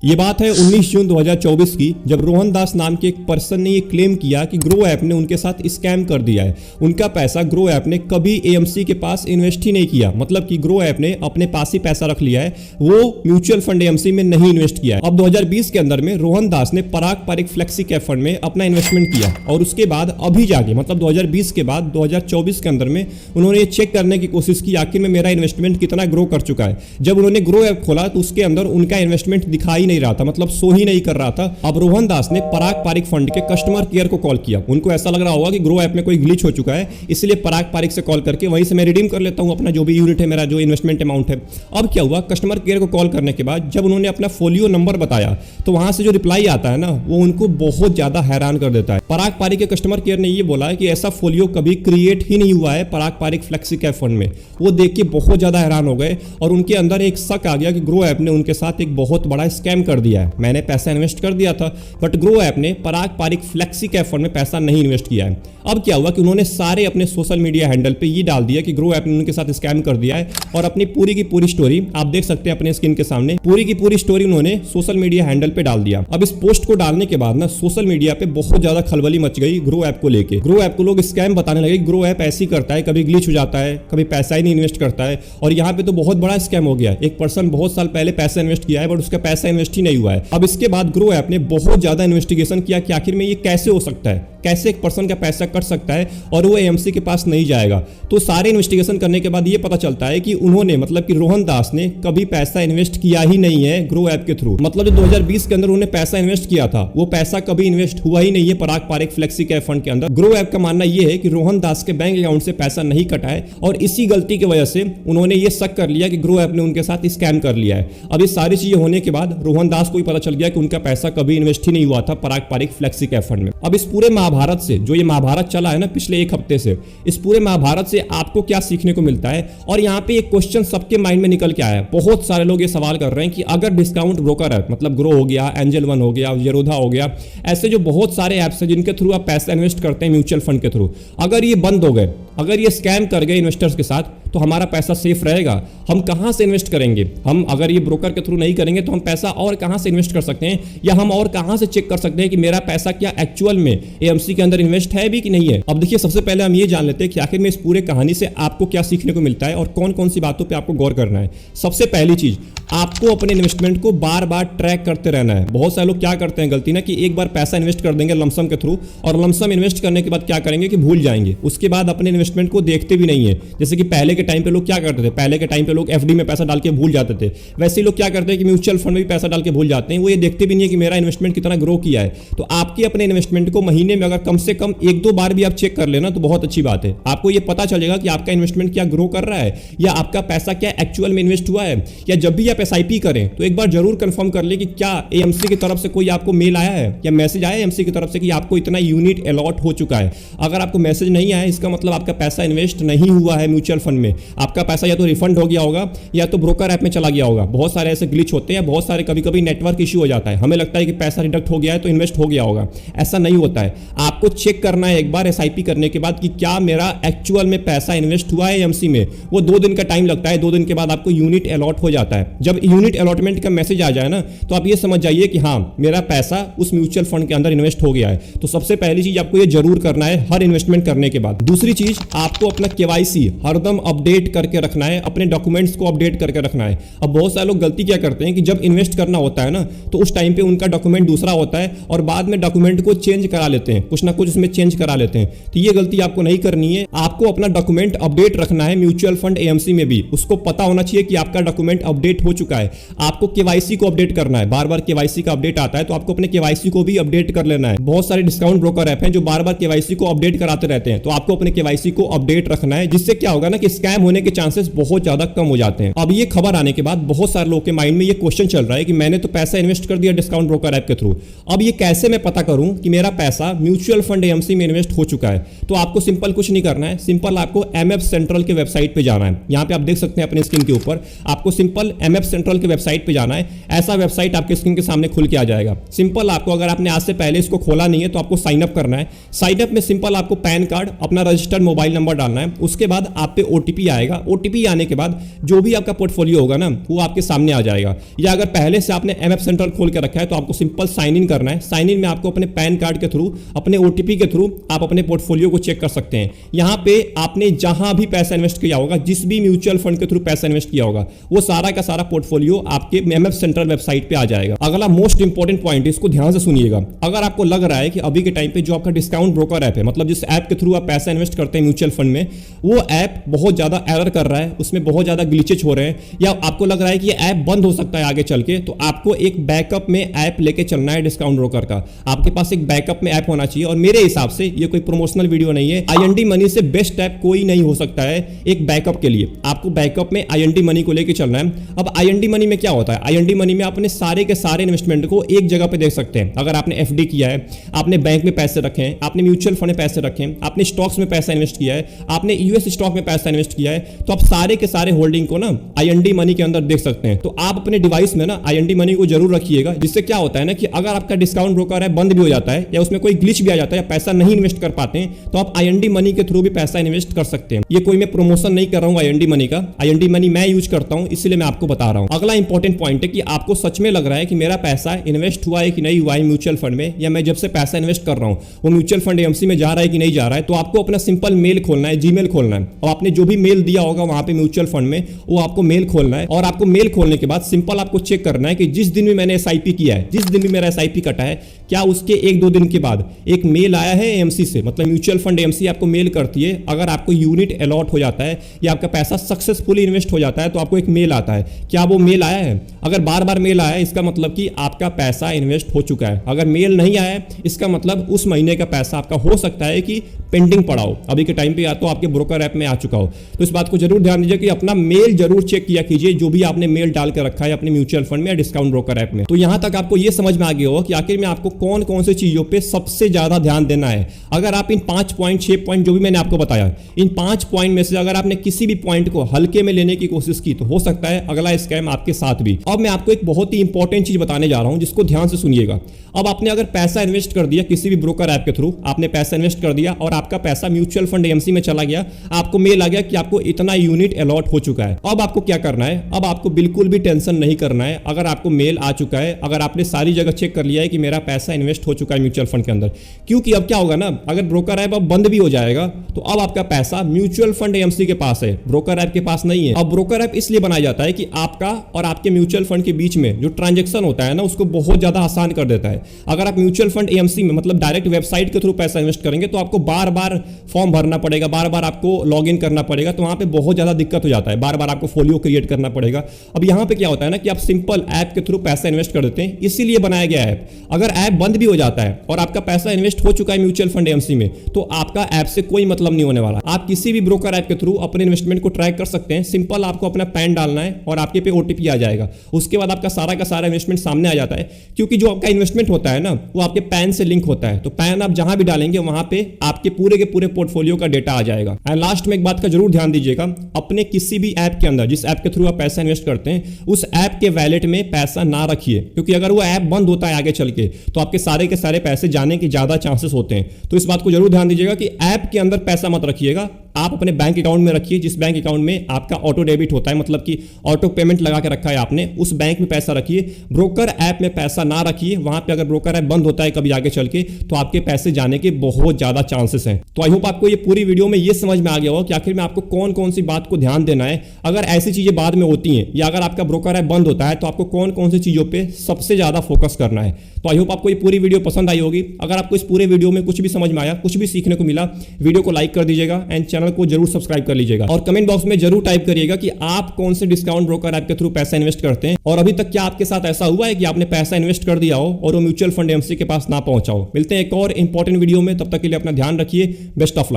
ये बात है 19 जून 2024 की, जब रोहन दास नाम के एक पर्सन ने ये क्लेम किया कि ग्रो ऐप ने उनके साथ स्कैम कर दिया है। उनका पैसा ग्रो ऐप ने कभी एएमसी के पास इन्वेस्ट ही नहीं किया, मतलब कि ग्रो ऐप ने अपने पास ही पैसा रख लिया है, वो म्यूचुअल फंड एएमसी में नहीं इन्वेस्ट किया है। अब 2020 के अंदर में रोहन दास ने पराग पारिक फ्लेक्सी कैप फंड में अपना इन्वेस्टमेंट किया और उसके बाद अभी जाके मतलब 2020 के बाद 2024 के अंदर में उन्होंने ये चेक करने की कोशिश की आखिर में मेरा इन्वेस्टमेंट कितना ग्रो कर चुका है। जब उन्होंने ग्रो ऐप खोला तो उसके अंदर उनका इन्वेस्टमेंट दिखाई नहीं रहा था, मतलब शो ही नहीं कर रहा था। अब रोहन दास ने पराग पारिक फंड के कस्टमर केयर को कॉल किया। उनको ऐसा लग रहा होगा कि ग्रो ऐप में कोई ग्लिच हो चुका है, इसलिए पराग पारिक से कॉल करके वहीं से मैं रिडीम कर लेता हूं अपना जो भी यूनिट है, मेरा जो इन्वेस्टमेंट अमाउंट है। अब क्या हुआ, कस्टमर केयर को कॉल करने के बाद जब उन्होंने अपना फोलियो नंबर बताया तो वहां से जो रिप्लाई आता है ना, वो उनको बहुत ज्यादा हैरान कर देता है। पराग पारिक के कस्टमर केयर ने ये बोला कि ऐसा फोलियो कभी क्रिएट ही नहीं हुआ है पराग पारिक फ्लेक्सी कैप फंड में। वो देख के बहुत ज्यादा हैरान हो गए और उनके अंदर एक शक आ गया कि ग्रो ऐप ने उनके साथ एक बहुत बड़ा स्कैम कर दिया है। मैंने पैसा इन्वेस्ट कर दिया था बट ग्रो ऐप ने पराग पारिक फ्लेक्सी कैप फंड में पैसा नहीं इन्वेस्ट किया है। अब क्या हुआ कि उन्होंने सारे अपने सोशल मीडिया हैंडल पे ये डाल दिया कि ग्रो ऐप ने उनके साथ स्कैम कर दिया है और अपनी पूरी की पूरी स्टोरी आप देख सकते हैं अपने स्क्रीन के सामने। पूरी की पूरी स्टोरी उन्होंने सोशल मीडिया हैंडल पे डाल दिया। अब इस पोस्ट को डालने के बाद ना सोशल मीडिया पे बहुत ज्यादा खलबली मच गई ग्रो ऐप को लेके। ग्रो ऐप को लोग स्कैम बताने लगे, ग्रो ऐप ऐसी करता है, कभी ग्लिच हो जाता है, कभी पैसा ही नहीं इन्वेस्ट करता है और यहाँ पे तो बहुत बड़ा स्कैम हो गया। एक पर्सन बहुत साल पहले पैसा इन्वेस्ट किया है बट उसका पैसा इन्वेस्ट ही नहीं हुआ है। अब इसके बाद ग्रो ऐप ने बहुत ज्यादा इन्वेस्टिगेशन किया कि आखिर में ये कैसे हो सकता है, कैसे एक पर्सन का पैसा कट सकता है और वो एएमसी के पास नहीं जाएगा। तो सारे इन्वेस्टिगेशन करने के बाद ये पता चलता है कि उन्होंने मतलब कि रोहन दास ने कभी पैसा इन्वेस्ट किया ही नहीं है ग्रो ऐप के थ्रू। मतलब जो 2020 के अंदर उन्होंने पैसा इन्वेस्ट किया था वो पैसा कभी इन्वेस्ट हुआ ही नहीं है पराग पारिक फ्लेक्सी कैप फंड के अंदर। ग्रो ऐप का मानना यह है कि रोहन दास के बैंक अकाउंट से पैसा नहीं कटा है और इसी गलती की वजह से उन्होंने ये शक कर लिया कि ग्रो ऐप ने उनके साथ स्कैम कर लिया है। अब ये सारी चीजें होने के बाद रोहन दास को भी पता चल गया कि उनका पैसा कभी इन्वेस्ट ही नहीं हुआ था पराग पारिक फ्लेक्सी कैप फंड में। अब इस पूरे महाभारत से, जो ये महाभारत चला है ना पिछले एक हफ्ते से, इस पूरे महाभारत से आपको क्या सीखने को मिलता है? और यहाँ पे एक क्वेश्चन सबके माइंड में निकल के आया है। बहुत सारे लोग ये सवाल कर रहे हैं कि अगर डिस्काउंट ब्रोकर है, मतलब ग्रो हो गया, एंजल वन हो गया, जेरोधा हो गया, ऐसे जो बहुत सारे ऐप्स हैं जिनके थ्रू आप पैसा इन्वेस्ट करते हैं म्यूचुअल फंड के थ्रू, अगर ये बंद हो गए, अगर ये स्कैम कर गए इन्वेस्टर्स के साथ, तो हमारा पैसा सेफ रहेगा? हम कहां से इन्वेस्ट करेंगे? हम अगर ये ब्रोकर के थ्रू नहीं करेंगे तो हम पैसा और कहां से इन्वेस्ट कर सकते हैं, या हम और कहां से चेक कर सकते हैं कि मेरा पैसा क्या एक्चुअल में एएमसी के अंदर इन्वेस्ट है भी कि नहीं है? अब देखिए, सबसे पहले हम ये जान लेते हैं कि आखिर में इस पूरे कहानी से आपको क्या सीखने को मिलता है और कौन कौन सी बातों पर आपको गौर करना है। सबसे पहली चीज, आपको अपने इन्वेस्टमेंट को बार बार ट्रैक करते रहना है। बहुत सारे लोग क्या करते हैं गलती ना, कि एक बार पैसा इन्वेस्ट कर देंगे लमसम के थ्रू और लमसम इन्वेस्ट करने के बाद क्या करेंगे कि भूल जाएंगे, उसके बाद अपने इन्वेस्टमेंट को देखते भी नहीं है। जैसे कि पहले के टाइम पे लोग क्या करते थे, पहले के टाइम पे लोग एफडी में पैसा डाल के भूल जाते थे, वैसे ही लोग क्या करते हैं कि म्यूचुअल फंड में भी पैसा डाल के भूल जाते हैं। वो ये देखते भी नहीं है कि मेरा इन्वेस्टमेंट कितना ग्रो किया है। तो आपके अपने इन्वेस्टमेंट को महीने में अगर कम से कम एक दो बार भी आप चेक कर लेना तो बहुत अच्छी बात है। आपको ये पता चलेगा कि आपका इन्वेस्टमेंट क्या ग्रो कर रहा है, या आपका पैसा क्या एक्चुअल में इन्वेस्ट हुआ है। या जब भी आप एसआईपी करें तो एक बार जरूर कंफर्म कर ले कि क्या एएमसी की तरफ से कोई आपको मेल आया है या मैसेज आया है एएमसी की तरफ से कि आपको इतना यूनिट अलॉट हो चुका है। अगर आपको मैसेज नहीं आया, इसका मतलब आपका पैसा इन्वेस्ट नहीं हुआ है म्यूचुअल फंड में। आपका पैसा या तो रिफंड हो गया होगा या तो ब्रोकर ऐप में चला गया होगा। बहुत सारे ऐसे ग्लिच होते हैं, बहुत सारे कभी कभी नेटवर्क इश्यू हो जाता है, हमें लगता है कि पैसा डिडक्ट हो गया है तो इन्वेस्ट हो गया होगा। ऐसा नहीं होता है। आपको चेक करना है एक बार एसआईपी करने के बाद कि क्या मेरा एक्चुअल में पैसा इन्वेस्ट हुआ है एएमसी में। वो 2 दिन का टाइम लगता है, 2 दिन के बाद आपको यूनिट अलॉट हो जाता है। जब यूनिट अलॉटमेंट का मैसेज आ जाए ना, तो आप ये समझ जाइए कि हाँ, मेरा पैसा उस म्यूचुअल फंड के अंदर इन्वेस्ट हो गया है। तो सबसे पहली चीज आपको ये जरूर करना है हर इन्वेस्टमेंट करने के बाद। दूसरी चीज, आपको अपना केवाईसी हरदम अपडेट करके रखना है, अपने डॉक्यूमेंट्स को अपडेट करके रखना है। अब बहुत सारे लोग गलती क्या करते हैं कि जब इन्वेस्ट करना होता है ना, तो उस टाइम पे उनका डॉक्यूमेंट दूसरा होता है और बाद में डॉक्यूमेंट को चेंज करा लेते हैं, कुछ ना कुछ उसमें चेंज करा लेते हैं। तो ये गलती आपको नहीं करनी है। आपको अपना डॉक्यूमेंट अपडेट रखना है म्यूचुअल फंड एएमसी में भी। उसको पता होना चाहिए कि आपका डॉक्यूमेंट अपडेट हो चुका है। आपको केवाईसी को अपडेट करना है। बार बार केवाईसी का अपडेट आता है तो आपको अपने केवाईसी को भी अपडेट कर लेना है। बहुत सारे डिस्काउंट ब्रोकर ऐप हैं जो बार बार केवाईसी को अपडेट कराते रहते हैं, तो आपको अपने केवाईसी को अपडेट रखना है, जिससे क्या होगा ना कि स्कैम होने के चांसेस बहुत ज्यादा कम हो जाते हैं। अब ये खबर आने के बाद बहुत सारे लोगों के माइंड में ये क्वेश्चन चल रहा है कि मैंने तो पैसा इन्वेस्ट कर दिया डिस्काउंट ब्रोकर ऐप के थ्रू, अब ये कैसे मैं पता करूं कि मेरा पैसा म्यूचुअल फंड एएमसी में इन्वेस्ट हो चुका है? तो आपको सिंपल कुछ नहीं करना है, सिंपल आपको एमएफ सेंट्रल के वेबसाइट पे जाना है। यहां पे आप देख सकते हैं अपने स्क्रीन के ऊपर, आपको सिंपल एमएफ सेंट्रल के वेबसाइट पे जाना है। ऐसा वेबसाइट आपके स्क्रीन के सामने खुल के आ जाएगा। सिंपल आपको, अगर आपने आज से पहले इसको खोला नहीं है तो आपको साइन अप करना है। साइन अप में सिंपल आपको पैन कार्ड, अपना रजिस्टर्ड मोबाइल मोबाइल नंबर डालना है, उसके बाद आप पे ओटीपी आएगा। ओटीपी आने के बाद जो भी आपका पोर्टफोलियो होगा ना वो आपके सामने आ जाएगा। या अगर पहले से आपने एमएफ सेंट्रल खोल के रखा है तो आपको सिंपल साइन इन करना है। साइन इन में आपको अपने पैन कार्ड के थ्रू, अपने ओटीपी के थ्रू आप अपने पोर्टफोलियो को चेक कर सकते हैं। यहां पे आपने जहां भी पैसा इन्वेस्ट किया होगा, जिस भी म्यूचुअल फंड के थ्रू पैसा इन्वेस्ट किया होगा, वो सारा का सारा पोर्टफोलियो आपके एमएफ सेंट्रल वेबसाइट पे आ जाएगा। अगला मोस्ट इंपॉर्टेंट पॉइंट, इसको ध्यान से सुनिएगा। अगर आपको लग रहा है कि अभी के टाइम पे जो आपका डिस्काउंट ब्रोकर ऐप है, मतलब जिस ऐप के थ्रू आप पैसा इन्वेस्ट करते हैं म्यूचुअल फंड में, वो ऐप बहुत ज्यादा एरर कर रहा है, उसमें बहुत ज्यादा ग्लिचेज हो रहे हैं, या आपको लग रहा है कि ये ऐप बंद हो सकता है आगे चल के, तो आपको एक बैकअप में ऐप लेके चलना है डिस्काउंट ब्रोकर का। आपके पास एक बैकअप में ऐप होना चाहिए। और मेरे हिसाब से ये कोई प्रमोशनल वीडियो नहीं है, आईएनडी मनी से बेस्ट ऐप कोई नहीं हो सकता है एक बैकअप के लिए। आपको बैकअप में आईएनडी मनी को लेके चलना है। अब आईएनडी मनी में क्या होता है, आईएनडी मनी में अपने सारे के सारे इन्वेस्टमेंट को एक जगह पे देख सकते हैं। अगर आपने एफडी किया है, आपने बैंक में पैसे रखे हैं, आपने म्यूचुअल फंड में पैसे रखे हैं, आपने स्टॉक्स में पैसा इन्वेस्ट किया है, आपने यूएस स्टॉक में पैसा इन्वेस्ट किया है, तो आप सारे के सारे होल्डिंग को ना आईएनडी मनी के अंदर देख सकते हैं। तो आप अपने डिवाइस में ना आईएनडी मनी को जरूर रखिएगा, जिससे क्या होता है ना कि अगर आपका डिस्काउंट ब्रोकर है बंद भी हो जाता है, या उसमें कोई ग्लिच भी आ जाता है, या पैसा नहीं इन्वेस्ट कर पाते हैं, तो आप आईएनडी मनी के थ्रू भी पैसा इन्वेस्ट कर सकते हैं। ये कोई मैं प्रमोशन नहीं कर रहा हूं आईएनडी मनी का, आईएनडी मनी मैं यूज करता हूं, इसलिए मैं आपको बता रहा हूं। अगला इंपॉर्टेंट पॉइंट है कि आपको सच में लग रहा है कि मेरा पैसा इन्वेस्ट हुआ है कि नहीं हुआ है म्यूचुअल फंड में, या मैं जब से पैसा इन्वेस्ट कर रहा हूं वो म्यूचुअल फंड एएमसी में जा रहा है कि नहीं जा रहा है, तो आपको अपना सिंपल मेल खोलना है, जीमेल खोलना है, और आपने जो भी मेल दिया होगा वहां पे म्यूचुअल फंड में, वो आपको मेल खोलना है। और आपको मेल खोलने के बाद सिंपल आपको चेक करना है कि जिस दिन भी मैंने एसआईपी किया है, जिस दिन भी मेरा एसआईपी कटा है, क्या उसके 1-2 दिन के बाद एक मेल आया है एएमसी से, मतलब म्यूचुअल फंड एएमसी आपको मेल करती है। अगर आपको यूनिट अलॉट हो जाता है या आपका पैसा सक्सेसफुली इन्वेस्ट हो जाता है तो आपको एक मेल आता है। क्या वो मेल आया है? अगर बार बार मेल आया है इसका मतलब कि आपका पैसा इन्वेस्ट हो चुका है। अगर मेल नहीं आया है इसका मतलब उस महीने का पैसा आपका हो सकता है कि पेंडिंग पड़ा हो, अभी के टाइम पे या तो आपके ब्रोकर ऐप में आ चुका हो। तो इस बात को जरूर ध्यान दीजिए कि अपना मेल जरूर चेक किया कीजिए, जो भी आपने मेल डाल के रखा है अपने म्यूचुअल फंड में या डिस्काउंट ब्रोकर ऐप में। तो यहां तक आपको यह समझ में आ गया होगा कि आखिर में आपको कौन कौन से चीजों पे सबसे ज्यादा ध्यान देना है। अगर आप इन 5 पॉइंट 6 पॉइंट जो भी मैंने आपको बताया, इन 5 पॉइंट में से अगर आपने किसी भी पॉइंट को हल्के में लेने की कोशिश की तो हो सकता है अगला स्कैम आपके साथ भी। अब मैं आपको एक बहुत ही इंपॉर्टेंट चीज बताने जा रहा हूं जिसको ध्यान से सुनिएगा। अब आपने अगर पैसा इन्वेस्ट कर दिया किसी भी ब्रोकर ऐप के थ्रू, आपने पैसा इन्वेस्ट कर दिया और आपका पैसा म्यूचुअल फंड एएमसी में चला गया, आपको मेल आ गया कि आपको इतना यूनिट अलॉट हो चुका है। अब आपको क्या करना है? अब आपको बिल्कुल भी टेंशन नहीं करना है। अगर आपको मेल आ चुका है, अगर आपने सारी जगह चेक कर लिया है कि मेरा पैसा इन्वेस्ट हो चुका है म्यूचुअल फंड के अंदर, क्योंकि अब क्या होगा ना, अगर ब्रोकर ऐप अब बंद भी हो जाएगा तो अब आपका पैसा म्यूचुअल फंड एएमसी के पास है, ब्रोकर ऐप के पास नहीं है। अब ब्रोकर ऐप इसलिए बनाया जाता है कि आपका और आपके म्यूचुअल फंड के बीच में जो ट्रांजैक्शन होता है ना उसको बहुत ज्यादा आसान कर देता है। अगर आप म्यूचुअल फंड एएमसी में मतलब डायरेक्ट वेबसाइट के थ्रू पैसा इन्वेस्ट करेंगे तो आपको बार बार फॉर्म भरना पड़ेगा, बार बार आपको लॉग इन करना पड़ेगा, तो वहां पे बहुत ज्यादा दिक्कत हो जाता है, बार बार आपको फोलियो क्रिएट करना पड़ेगा। अब यहां पे क्या होता है ना कि आप सिंपल ऐप के थ्रू पैसा इन्वेस्ट कर देते हैं, इसीलिए बनाया गया ऐप। अगर ऐप बंद भी हो जाता है और आपका पैसा इन्वेस्ट हो चुका है म्यूचुअल फंड एएमसी में, तो आपका ऐप से कोई मतलब नहीं होने वाला। आप किसी भी ब्रोकर ऐप के थ्रू अपने इन्वेस्टमेंट को ट्रैक कर सकते हैं। सिंपल आपको अपना पैन डालना है और आपके पे ओटीपी आ जाएगा, उसके बाद आपका सारा का सारा इन्वेस्टमेंट सामने आ जाता है। क्योंकि जो आपका इन्वेस्टमेंट होता है ना वो आपके पैन से लिंक होता है, तो पैन आप जहां भी डालेंगे वहां पे आपके पूरे के पूरे पोर्टफोलियो का डेटा आ जाएगा। एंड लास्ट में एक बात का जरूर ध्यान दीजिएगा, अपने किसी भी ऐप के अंदर, जिस ऐप के थ्रू आप पैसा इन्वेस्ट करते हैं, उस ऐप के वैलेट में पैसा ना रखिए, क्योंकि अगर वो ऐप बंद होता है आगे चल के तो आपके सारे के सारे पैसे जाने के ज्यादा चांसेस होते हैं। तो इस बात को जरूर ध्यान दीजिएगा कि ऐप के अंदर पैसा मत रखिएगा, आप अपने बैंक अकाउंट में रखिए, जिस बैंक अकाउंट में आपका ऑटो डेबिट होता है, मतलब कि ऑटो पेमेंट लगा के रखा है आपने, उस बैंक में पैसा रखिए। ब्रोकर ऐप में पैसा ना रखिए, वहां पे अगर ब्रोकर ऐप बंद होता है कभी आगे चल के तो आपके पैसे जाने के बहुत ज्यादा चांसेस हैं। तो आई होप आपको ये पूरी वीडियो में ये समझ में आ गया हो कि आखिर में आपको कौन कौन सी बात को ध्यान देना है। अगर ऐसी चीजें बाद में होती हैं या अगर आपका ब्रोकर ऐप बंद होता है तो आपको कौन कौन सी चीजों पे सबसे ज्यादा फोकस करना है। तो आई होप आपको ये पूरी वीडियो पसंद आई होगी। अगर आपको इस पूरे वीडियो में कुछ भी समझ में आया, कुछ भी सीखने को मिला, वीडियो को लाइक कर दीजिएगा एंड चैनल को जरूर सब्सक्राइब कर लीजिएगा और कमेंट बॉक्स में जरूर टाइप करिएगा कि आप कौन से डिस्काउंट ब्रोकर ऐप के थ्रू पैसा इन्वेस्ट करते हैं और अभी तक क्या आपके साथ ऐसा हुआ है कि आपने पैसा इन्वेस्ट कर दिया हो और वो म्यूचुअल फंड एएमसी के पास ना पहुंचा हो। मिलते हैं एक और इंपॉर्टेंट वीडियो में, तब तक के लिए अपना ध्यान रखिए। Best of luck.